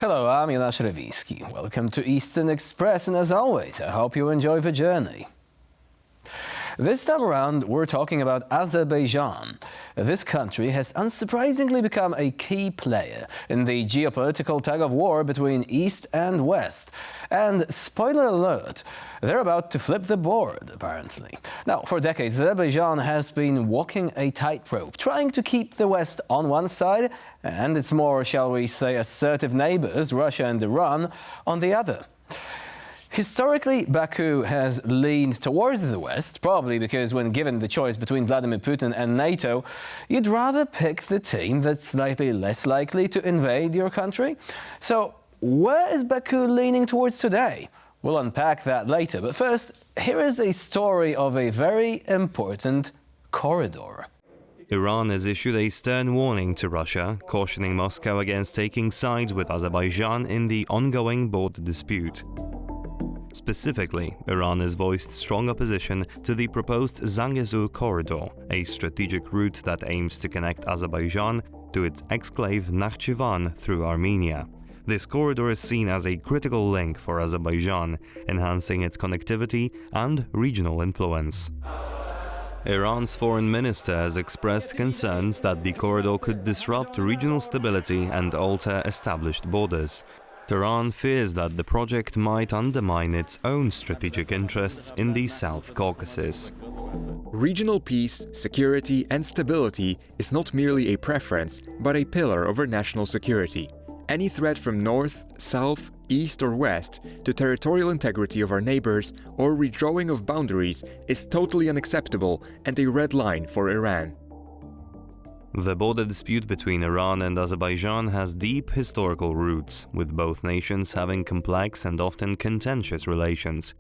Hello, I'm Jonasz Rewiski. Welcome to Eastern Express, and as always, I hope you enjoy the journey. This time around, we're talking about Azerbaijan. This country has unsurprisingly become a key player in the geopolitical tug-of-war between East and West. And spoiler alert, they're about to flip the board, apparently. Now, for decades, Azerbaijan has been walking a tightrope, trying to keep the West on one side and its more, shall we say, assertive neighbors, Russia and Iran, on the other. Historically, Baku has leaned towards the West, probably because when given the choice between Vladimir Putin and NATO, you'd rather pick the team that's slightly less likely to invade your country. So, where is Baku leaning towards today? We'll unpack that later, but first, here is a story of a very important corridor. Iran has issued a stern warning to Russia, cautioning Moscow against taking sides with Azerbaijan in the ongoing border dispute. Specifically, Iran has voiced strong opposition to the proposed Zangezur Corridor, a strategic route that aims to connect Azerbaijan to its exclave Nakhchivan through Armenia. This corridor is seen as a critical link for Azerbaijan, enhancing its connectivity and regional influence. Iran's foreign minister has expressed concerns that the corridor could disrupt regional stability and alter established borders. Tehran fears that the project might undermine its own strategic interests in the South Caucasus. Regional peace, security and stability is not merely a preference, but a pillar of our national security. Any threat from north, south, east or west to territorial integrity of our neighbors or redrawing of boundaries is totally unacceptable and a red line for Iran. The border dispute between Iran and Azerbaijan has deep historical roots, with both nations having complex and often contentious relations.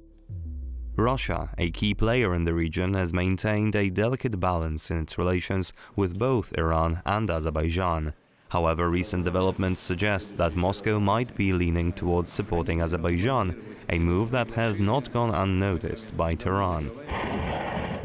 Russia, a key player in the region, has maintained a delicate balance in its relations with both Iran and Azerbaijan. However, recent developments suggest that Moscow might be leaning towards supporting Azerbaijan, a move that has not gone unnoticed by Tehran.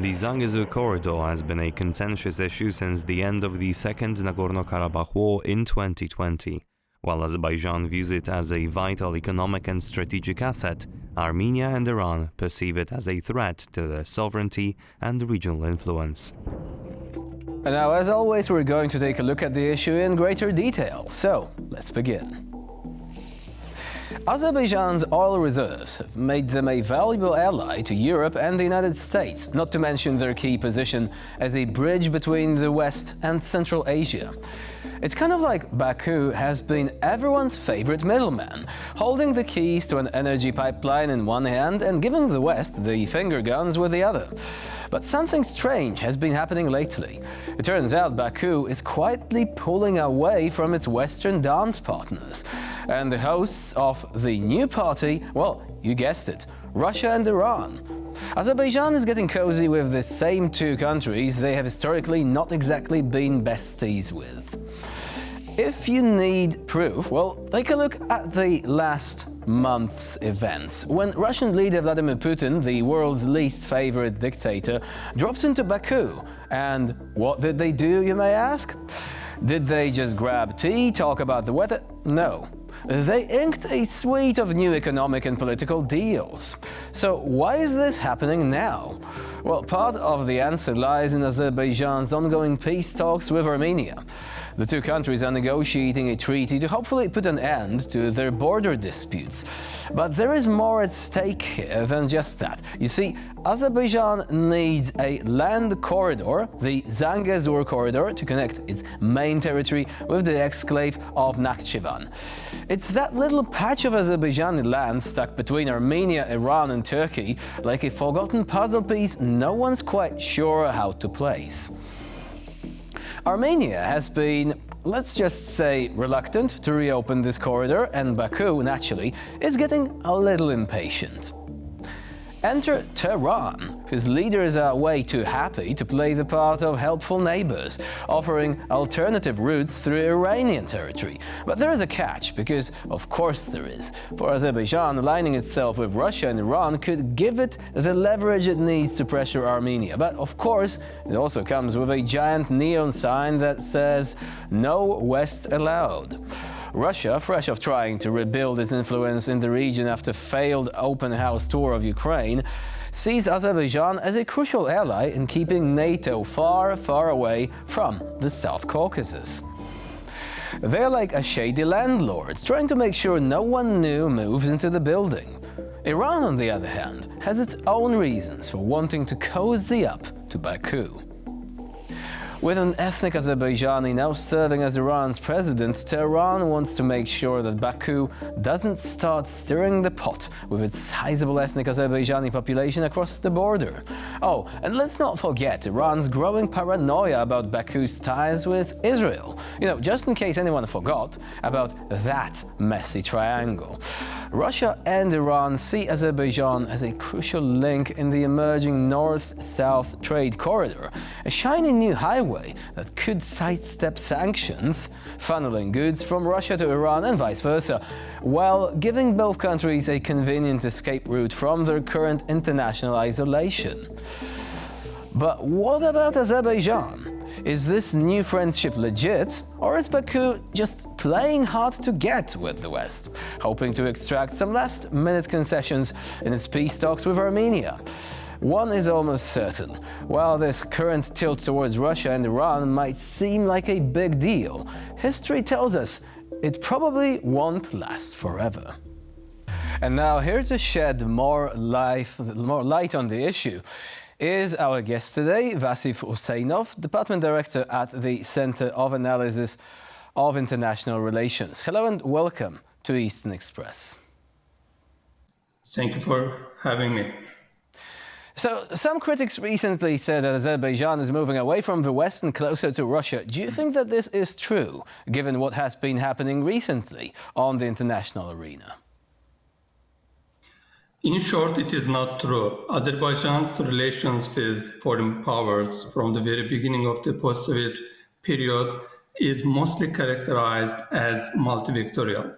The Zangezur Corridor has been a contentious issue since the end of the Second Nagorno-Karabakh War in 2020. While Azerbaijan views it as a vital economic and strategic asset, Armenia and Iran perceive it as a threat to their sovereignty and regional influence. And now, as always, we're going to take a look at the issue in greater detail. So, let's begin. Azerbaijan's oil reserves have made them a valuable ally to Europe and the United States, not to mention their key position as a bridge between the West and Central Asia. It's kind of like Baku has been everyone's favorite middleman, holding the keys to an energy pipeline in one hand and giving the West the finger guns with the other. But something strange has been happening lately. It turns out Baku is quietly pulling away from its Western dance partners. And the hosts of the new party, well, you guessed it, Russia and Iran. Azerbaijan is getting cozy with the same two countries they have historically not exactly been besties with. If you need proof, well, take a look at the last month's events, when Russian leader Vladimir Putin, the world's least favorite dictator, dropped into Baku. And what did they do, you may ask? Did they just grab tea, talk about the weather? No. They inked a suite of new economic and political deals. So why is this happening now? Well, part of the answer lies in Azerbaijan's ongoing peace talks with Armenia. The two countries are negotiating a treaty to hopefully put an end to their border disputes. But there is more at stake here than just that. You see, Azerbaijan needs a land corridor, the Zangezur Corridor, to connect its main territory with the exclave of Nakhchivan. It's that little patch of Azerbaijani land stuck between Armenia, Iran and Turkey, like a forgotten puzzle piece no one's quite sure how to place. Armenia has been, let's just say, reluctant to reopen this corridor, and Baku, naturally, is getting a little impatient. Enter Tehran, whose leaders are way too happy to play the part of helpful neighbors, offering alternative routes through Iranian territory. But there is a catch, because of course there is. For Azerbaijan, aligning itself with Russia and Iran could give it the leverage it needs to pressure Armenia. But of course, it also comes with a giant neon sign that says, "No West allowed." Russia, fresh off trying to rebuild its influence in the region after failed open house tour of Ukraine, sees Azerbaijan as a crucial ally in keeping NATO far, far away from the South Caucasus. They're like a shady landlord, trying to make sure no one new moves into the building. Iran, on the other hand, has its own reasons for wanting to cozy up to Baku. With an ethnic Azerbaijani now serving as Iran's president, Tehran wants to make sure that Baku doesn't start stirring the pot with its sizable ethnic Azerbaijani population across the border. Oh, and let's not forget Iran's growing paranoia about Baku's ties with Israel. Just in case anyone forgot about that messy triangle. Russia and Iran see Azerbaijan as a crucial link in the emerging north-south trade corridor, a shiny new highway that could sidestep sanctions, funneling goods from Russia to Iran and vice versa, while giving both countries a convenient escape route from their current international isolation. But what about Azerbaijan? Is this new friendship legit, or is Baku just playing hard to get with the West, hoping to extract some last-minute concessions in its peace talks with Armenia? One is almost certain. While this current tilt towards Russia and Iran might seem like a big deal, history tells us it probably won't last forever. And now, here to shed more light on the issue is our guest today, Vasif Husseinov, Department Director at the Center of Analysis of International Relations. Hello and welcome to Eastern Express. Thank you for having me. So, some critics recently said that Azerbaijan is moving away from the West and closer to Russia. Do you think that this is true, given what has been happening recently on the international arena? In short, it is not true. Azerbaijan's relations with foreign powers from the very beginning of the post-Soviet period is mostly characterized as multi-vectorial.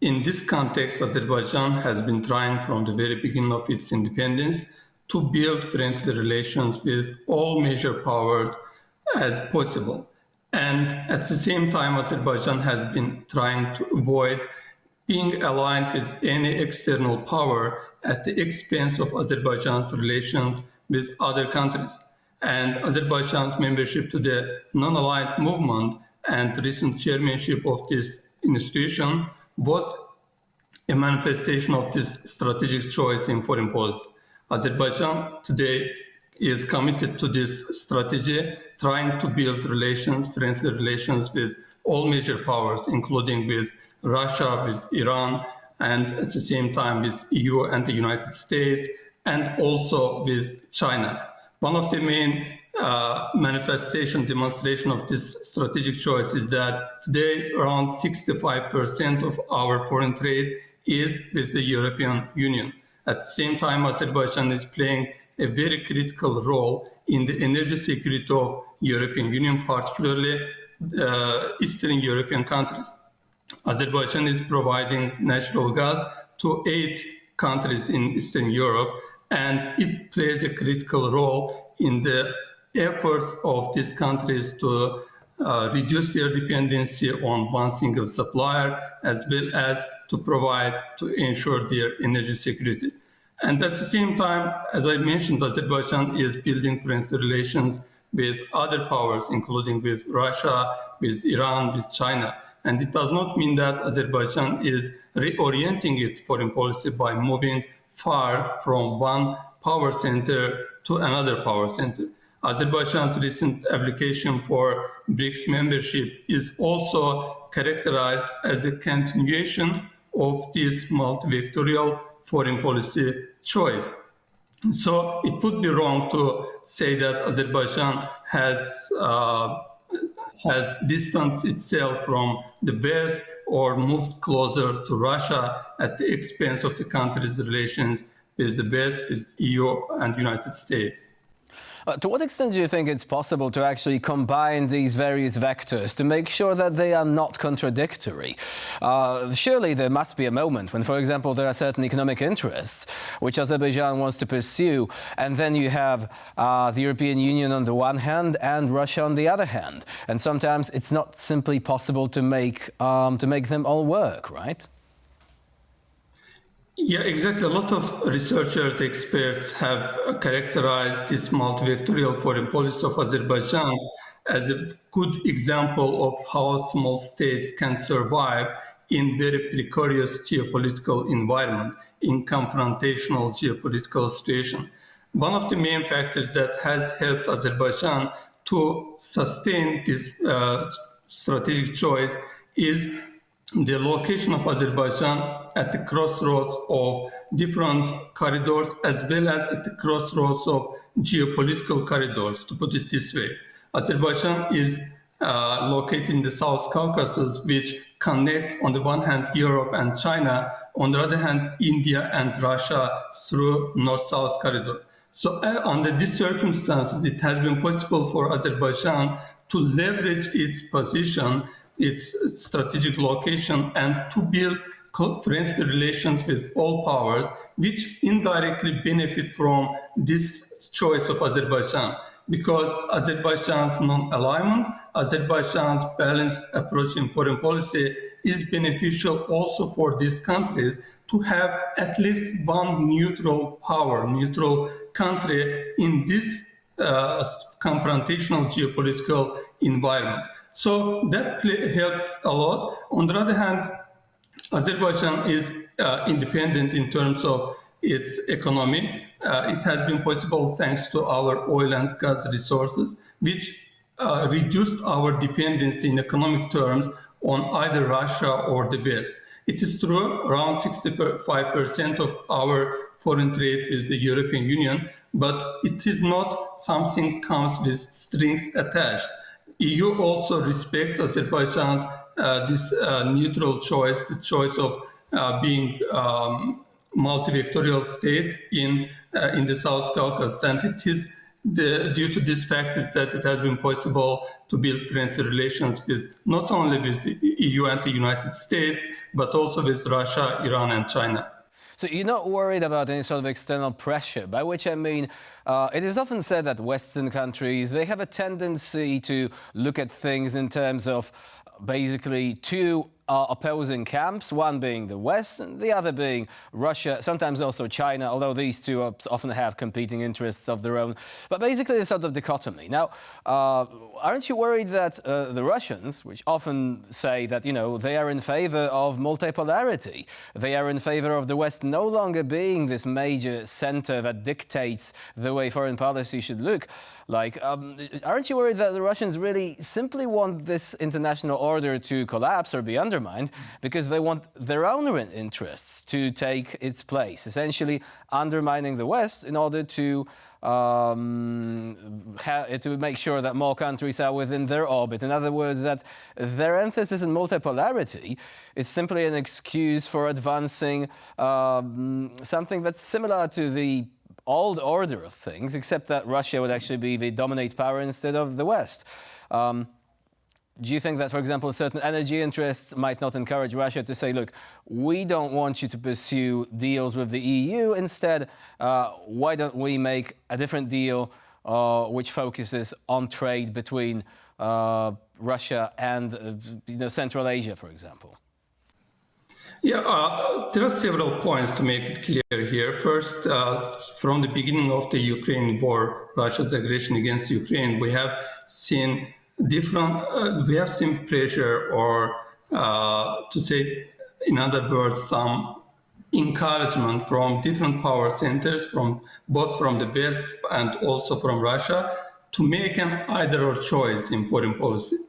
In this context, Azerbaijan has been trying from the very beginning of its independence to build friendly relations with all major powers as possible. And at the same time, Azerbaijan has been trying to avoid being aligned with any external power at the expense of Azerbaijan's relations with other countries. And Azerbaijan's membership to the non-aligned movement and recent chairmanship of this institution was a manifestation of this strategic choice in foreign policy. Azerbaijan today is committed to this strategy, trying to build relations, friendly relations with all major powers, including with Russia, with Iran, and at the same time with EU and the United States, and also with China. One of the main demonstration of this strategic choice is that today around 65% of our foreign trade is with the European Union. At the same time, Azerbaijan is playing a very critical role in the energy security of European Union, particularly Eastern European countries. Azerbaijan is providing natural gas to 8 countries in Eastern Europe, and it plays a critical role in the efforts of these countries to reduce their dependency on one single supplier, as well as to ensure their energy security. And at the same time, as I mentioned, Azerbaijan is building friendly relations with other powers, including with Russia, with Iran, with China. And it does not mean that Azerbaijan is reorienting its foreign policy by moving far from one power center to another power center. Azerbaijan's recent application for BRICS membership is also characterized as a continuation of this multi-vectorial foreign policy choice. So it would be wrong to say that Azerbaijan has distanced itself from the West or moved closer to Russia at the expense of the country's relations with the West, with EU and United States. To what extent do you think it's possible to actually combine these various vectors to make sure that they are not contradictory? Surely there must be a moment when, for example, there are certain economic interests which Azerbaijan wants to pursue, and then you have the European Union on the one hand and Russia on the other hand. And sometimes it's not simply possible to make them all work, right? Yeah, exactly. A lot of researchers, experts have characterized this multivectorial foreign policy of Azerbaijan as a good example of how small states can survive in very precarious geopolitical environment, in confrontational geopolitical situation. One of the main factors that has helped Azerbaijan to sustain this strategic choice is the location of Azerbaijan at the crossroads of different corridors, as well as at the crossroads of geopolitical corridors, to put it this way. Azerbaijan is located in the South Caucasus, which connects, on the one hand, Europe and China, on the other hand, India and Russia through North-South corridor. So under these circumstances, it has been possible for Azerbaijan to leverage its position, its strategic location, and to build friendly relations with all powers, which indirectly benefit from this choice of Azerbaijan. Because Azerbaijan's non-alignment, Azerbaijan's balanced approach in foreign policy is beneficial also for these countries to have at least one neutral power, neutral country in this confrontational geopolitical environment. So that helps a lot. On the other hand, Azerbaijan is independent in terms of its economy. It has been possible thanks to our oil and gas resources, which reduced our dependency in economic terms on either Russia or the West. It is true, around 65% of our foreign trade with the European Union, but it is not something comes with strings attached. EU also respects Azerbaijan's this neutral choice, the choice of being multivectorial state in the South Caucasus, and it is due to these factors that it has been possible to build friendly relations with not only with the EU and the United States, but also with Russia, Iran, and China. So you're not worried about any sort of external pressure, by which I mean, it is often said that Western countries, they have a tendency to look at things in terms of basically two opposing camps, one being the West and the other being Russia, sometimes also China, although these two often have competing interests of their own. But basically a sort of dichotomy. Now, aren't you worried that the Russians, which often say that, you know, they are in favor of multipolarity, they are in favor of the West no longer being this major center that dictates the way foreign policy should look like, aren't you worried that the Russians really simply want this international order to collapse or be undermined because they want their own interests to take its place, essentially undermining the West in order to make sure that more countries are within their orbit. In other words, that their emphasis on multipolarity is simply an excuse for advancing something that's similar to the old order of things, except that Russia would actually be the dominant power instead of the West. Do you think that, for example, certain energy interests might not encourage Russia to say, look, we don't want you to pursue deals with the EU. Instead, why don't we make a different deal which focuses on trade between Russia and Central Asia, for example? Yeah, there are several points to make it clear here. First, from the beginning of the Ukraine war, Russia's aggression against Ukraine, we have seen pressure, or to say, in other words, some encouragement from different power centers, both from the West and also from Russia, to make an either-or choice in foreign policy,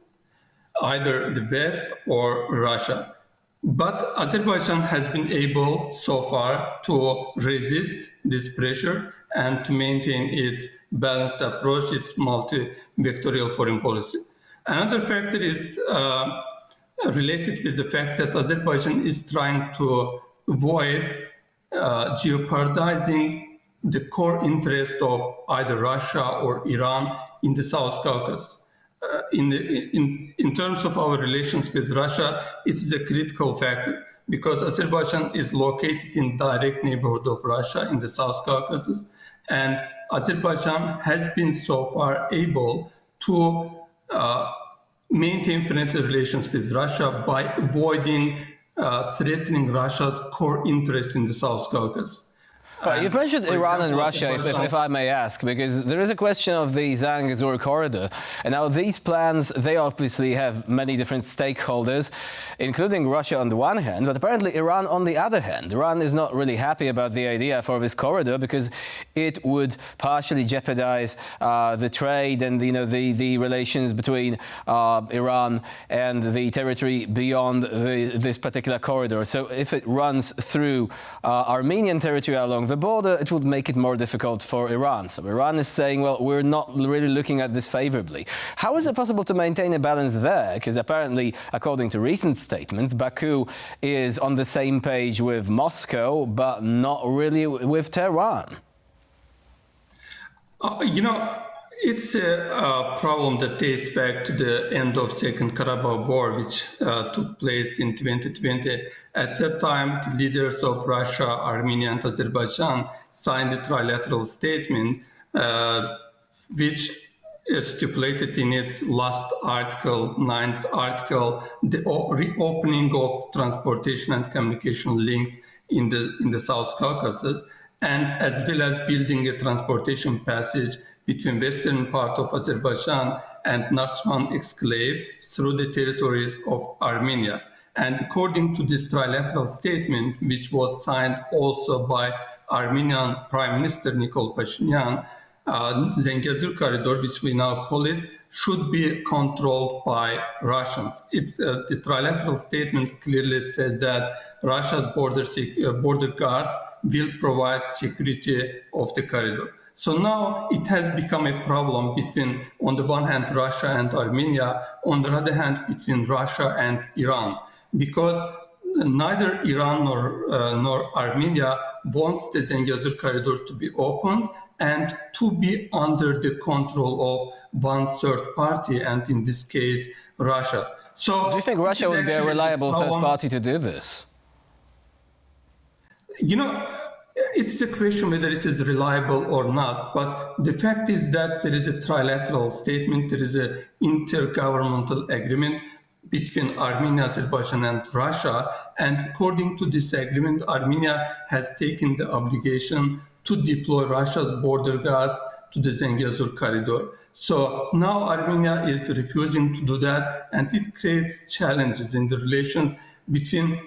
either the West or Russia. But Azerbaijan has been able so far to resist this pressure and to maintain its balanced approach, its multi-vectorial foreign policy. Another factor is related with the fact that Azerbaijan is trying to avoid jeopardizing the core interest of either Russia or Iran in the South Caucasus. In terms of our relations with Russia, it is a critical factor because Azerbaijan is located in direct neighborhood of Russia in the South Caucasus, and Azerbaijan has been so far able to maintain friendly relations with Russia by avoiding threatening Russia's core interest in the South Caucasus. Right, you've mentioned Iran and Russia, if I may ask, because there is a question of the Zangezur Corridor. And now these plans, they obviously have many different stakeholders, including Russia on the one hand, but apparently Iran on the other hand. Iran is not really happy about the idea for this corridor because it would partially jeopardize the trade and the relations between Iran and the territory beyond this particular corridor. So if it runs through Armenian territory along the border, it would make it more difficult for Iran. So Iran is saying, well, we're not really looking at this favorably. How is it possible to maintain a balance there? Because apparently, according to recent statements, Baku is on the same page with Moscow, but not really with Tehran. It's a problem that dates back to the end of Second Karabakh War, which took place in 2020. At that time, the leaders of Russia, Armenia, and Azerbaijan signed a trilateral statement, which stipulated in its last article, 9th article, the reopening of transportation and communication links in the South Caucasus, and as well as building a transportation passage between western part of Azerbaijan and Nakhchivan exclave through the territories of Armenia. And according to this trilateral statement, which was signed also by Armenian Prime Minister Nikol Pashinyan, Zangezur Corridor, which we now call it, should be controlled by Russians. The trilateral statement clearly says that Russia's border guards will provide security of the corridor. So now it has become a problem between, on the one hand, Russia and Armenia, on the other hand, between Russia and Iran, because neither Iran nor Armenia wants the Zangezur Corridor to be opened and to be under the control of one third party, and in this case, Russia. So, do you think Russia would be a reliable third party to do this? It's a question whether it is reliable or not, but the fact is that there is a trilateral statement, there is an intergovernmental agreement between Armenia, Azerbaijan, and Russia, and according to this agreement, Armenia has taken the obligation to deploy Russia's border guards to the Zangezur Corridor. So now Armenia is refusing to do that, and it creates challenges in the relations between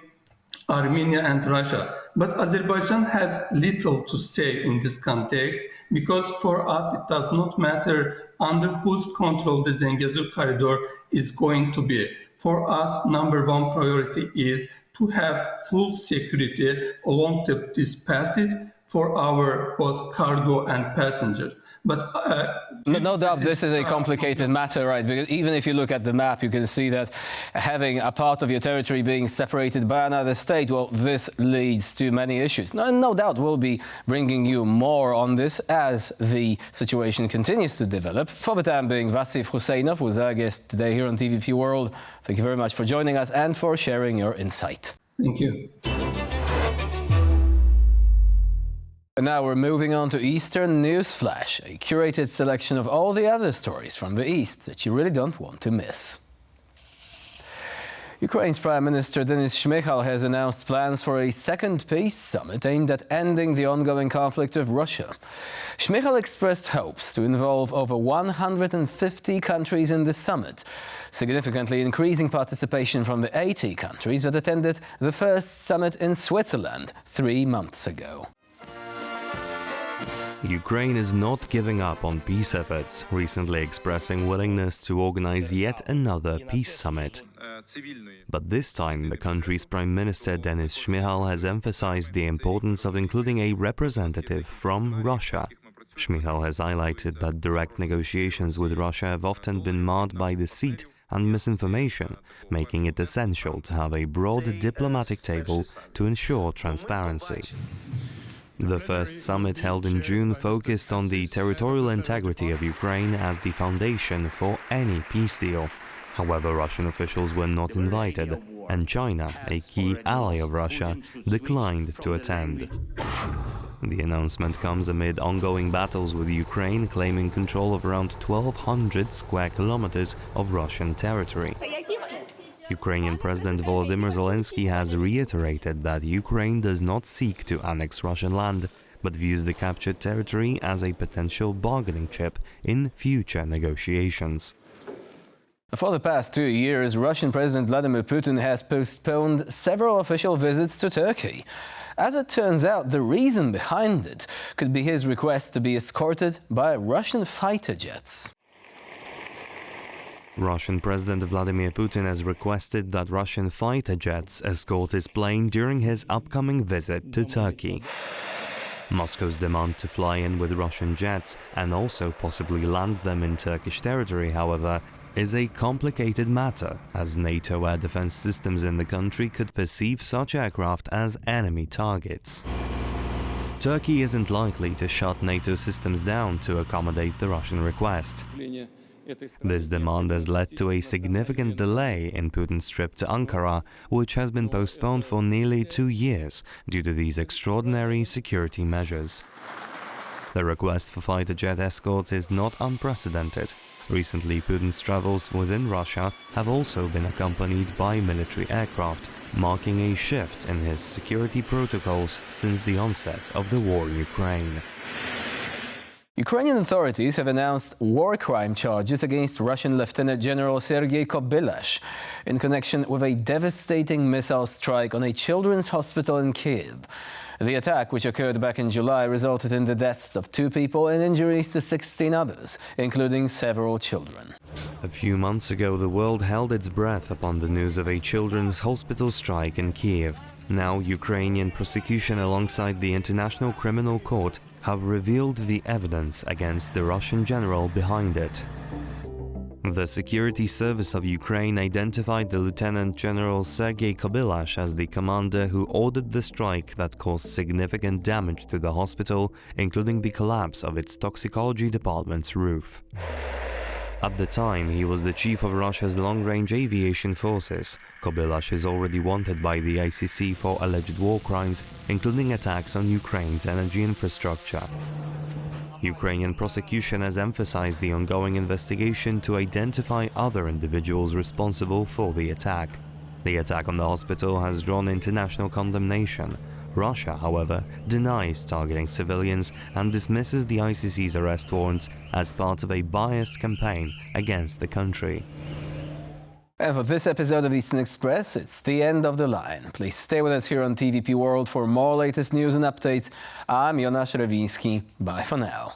Armenia and Russia. But Azerbaijan has little to say in this context because for us it does not matter under whose control the Zangezur Corridor is going to be. For us, number one priority is to have full security along this passage for our both cargo and passengers. But no doubt this is a complicated matter, right? Because even if you look at the map, you can see that having a part of your territory being separated by another state, well, this leads to many issues. No doubt we'll be bringing you more on this as the situation continues to develop. For the time being, Vasif Husseinov was our guest today here on TVP World. Thank you very much for joining us and for sharing your insight. Thank you. And now we're moving on to Eastern News Flash, a curated selection of all the other stories from the East that you really don't want to miss. Ukraine's Prime Minister Denis Shmyhal has announced plans for a second peace summit aimed at ending the ongoing conflict with Russia. Shmyhal expressed hopes to involve over 150 countries in the summit, significantly increasing participation from the 80 countries that attended the first summit in Switzerland 3 months ago. Ukraine is not giving up on peace efforts, recently expressing willingness to organize yet another peace summit. But this time, the country's Prime Minister Denis Shmyhal has emphasized the importance of including a representative from Russia. Shmyhal has highlighted that direct negotiations with Russia have often been marred by deceit and misinformation, making it essential to have a broad diplomatic table to ensure transparency. The first summit held in June focused on the territorial integrity of Ukraine as the foundation for any peace deal. However, Russian officials were not invited, and China, a key ally of Russia, declined to attend. The announcement comes amid ongoing battles with Ukraine claiming control of around 1,200 square kilometers of Russian territory. Ukrainian President Volodymyr Zelensky has reiterated that Ukraine does not seek to annex Russian land, but views the captured territory as a potential bargaining chip in future negotiations. For the past 2 years, Russian President Vladimir Putin has postponed several official visits to Turkey. As it turns out, the reason behind it could be his request to be escorted by Russian fighter jets. Russian President Vladimir Putin has requested that Russian fighter jets escort his plane during his upcoming visit to Turkey. Moscow's demand to fly in with Russian jets and also possibly land them in Turkish territory, however, is a complicated matter, as NATO air defense systems in the country could perceive such aircraft as enemy targets. Turkey isn't likely to shut NATO systems down to accommodate the Russian request. This demand has led to a significant delay in Putin's trip to Ankara, which has been postponed for nearly 2 years due to these extraordinary security measures. The request for fighter jet escorts is not unprecedented. Recently, Putin's travels within Russia have also been accompanied by military aircraft, marking a shift in his security protocols since the onset of the war in Ukraine. Ukrainian authorities have announced war crime charges against Russian Lieutenant General Sergei Kobylash in connection with a devastating missile strike on a children's hospital in Kyiv. The attack, which occurred back in July, resulted in the deaths of 2 people and injuries to 16 others, including several children. A few months ago, the world held its breath upon the news of a children's hospital strike in Kyiv. Now, Ukrainian prosecution alongside the International Criminal Court have revealed the evidence against the Russian general behind it. The Security Service of Ukraine identified the Lieutenant General Sergei Kobylash as the commander who ordered the strike that caused significant damage to the hospital, including the collapse of its toxicology department's roof. At the time, he was the chief of Russia's long-range aviation forces. Kobylash is already wanted by the ICC for alleged war crimes, including attacks on Ukraine's energy infrastructure. Ukrainian prosecution has emphasized the ongoing investigation to identify other individuals responsible for the attack. The attack on the hospital has drawn international condemnation. Russia, however, denies targeting civilians and dismisses the ICC's arrest warrants as part of a biased campaign against the country. And for this episode of Eastern Express, it's the end of the line. Please stay with us here on TVP World for more latest news and updates. I'm Jonasz Rewiński. Bye for now.